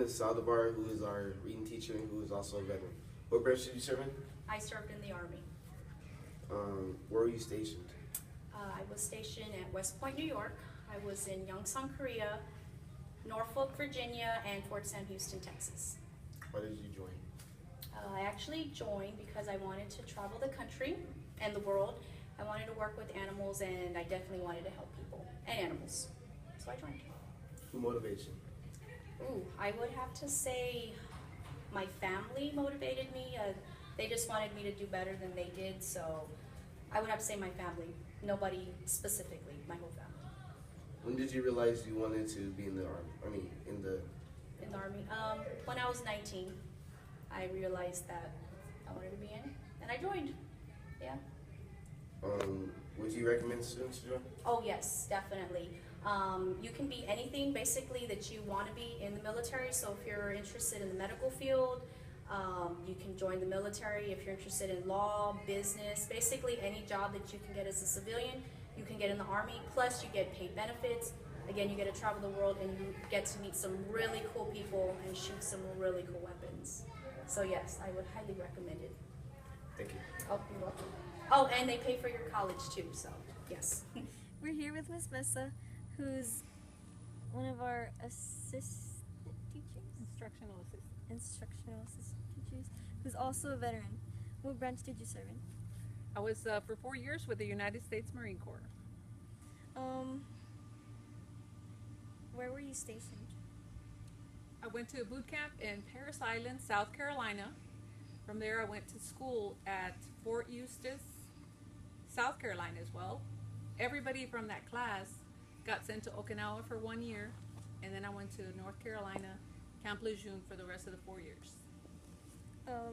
is Saldivar, who is our reading teacher and who is also a veteran. What branch did you serve in? I served in the Army. Where were you stationed? I was stationed at West Point, New York. I was in Yongsan, Korea, Norfolk, Virginia, and Fort Sam Houston, Texas. Why did you join? I actually joined because I wanted to travel the country and the world. I wanted to work with animals, and I definitely wanted to help people and animals. So I joined. Who motivates you? Ooh, I would have to say my family motivated me. They just wanted me to do better than they did, so I would have to say my family. Nobody specifically, my whole family. When did you realize you wanted to be in the army? I mean, in the Army. When I was 19, I realized that I wanted to be in, and I joined. Yeah. Would you recommend students to join? Oh yes, definitely. You can be anything basically that you want to be in the military. So if you're interested in the medical field, you can join the military. If you're interested in law, business, basically any job that you can get as a civilian, you can get in the Army. Plus you get paid benefits. Again, you get to travel the world and you get to meet some really cool people and shoot some really cool weapons. So yes, I would highly recommend it. Thank you. Oh, you're welcome. Oh, and they pay for your college too, so yes. We're here with Miss Mesa, who's one of our assistant teachers? Instructional assistant Teachers, who's also a veteran. What branch did you serve in? I was for 4 years with the United States Marine Corps. Where were you stationed? I went to a boot camp in Parris Island, South Carolina. From there I went to school at Fort Eustis, South Carolina as well. Everybody from that class got sent to Okinawa for 1 year, and then I went to North Carolina, Camp Lejeune for the rest of the 4 years.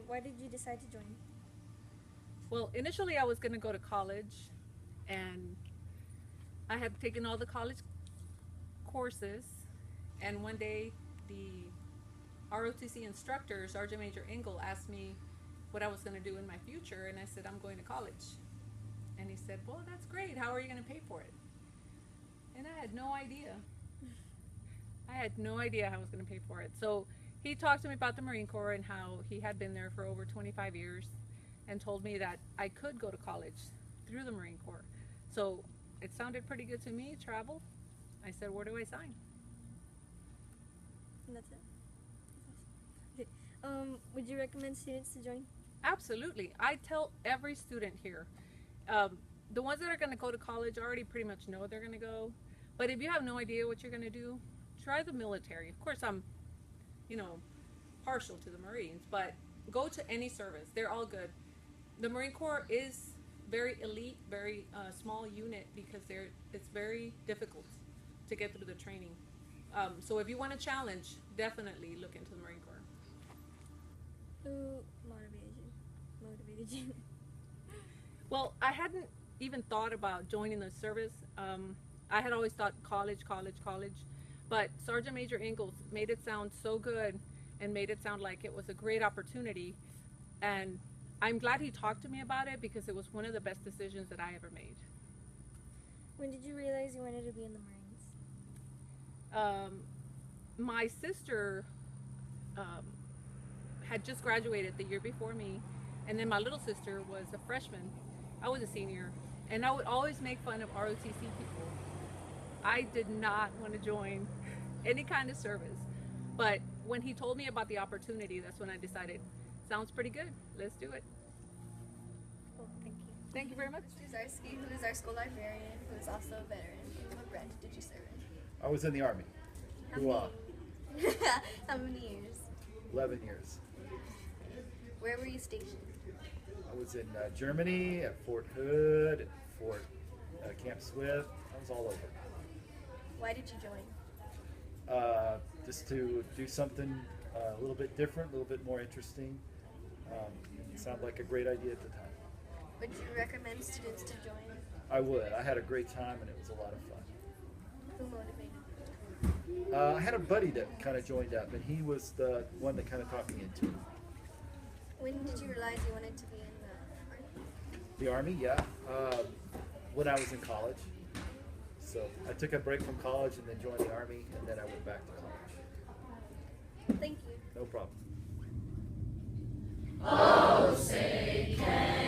Why did you decide to join? Well, initially I was going to go to college, and I had taken all the college courses, and one day the ROTC instructor, Sergeant Major Engel, asked me what I was going to do in my future, and I said, I'm going to college. And he said, well, that's great. How are you going to pay for it? And I had no idea. I had no idea how I was going to pay for it. So he talked to me about the Marine Corps and how he had been there for over 25 years and told me that I could go to college through the Marine Corps. So it sounded pretty good to me, travel. I said, where do I sign? And that's it? Okay. Would you recommend students to join? Absolutely. I tell every student here, the ones that are going to go to college already pretty much know they're going to go. But if you have no idea what you're going to do, try the military. Of course, I'm, partial to the Marines, but go to any service. They're all good. The Marine Corps is very elite, very small unit because it's very difficult to get through the training. So if you want a challenge, definitely look into the Marine Corps. Who motivated you? Well, I hadn't even thought about joining the service. I had always thought college, but Sergeant Major Ingalls made it sound so good and made it sound like it was a great opportunity. And I'm glad he talked to me about it because it was one of the best decisions that I ever made. When did you realize you wanted to be in the Marines? My sister had just graduated the year before me, and then my little sister was a freshman. I was a senior, and I would always make fun of ROTC people. I did not want to join any kind of service, but when he told me about the opportunity, that's when I decided, sounds pretty good, let's do it. Well, thank you. Thank you very much. Zarski, who is our school librarian, who is also a veteran. What branch did you serve in? I was in the Army. How many years? 11 years. Where were you stationed? I was in Germany, at Fort Hood, at Fort Camp Swift. I was all over. Why did you join? Just to do something a little bit different, a little bit more interesting. It sounded like a great idea at the time. Would you recommend students to join? I would. I had a great time and it was a lot of fun. Who motivated you? I had a buddy that kind of joined up, and he was the one that kind of taught me into it. When did you realize you wanted to be in the Army? The Army, yeah. When I was in college. So I took a break from college and then joined the Army, and then I went back to college. Thank you. No problem. Oh, say can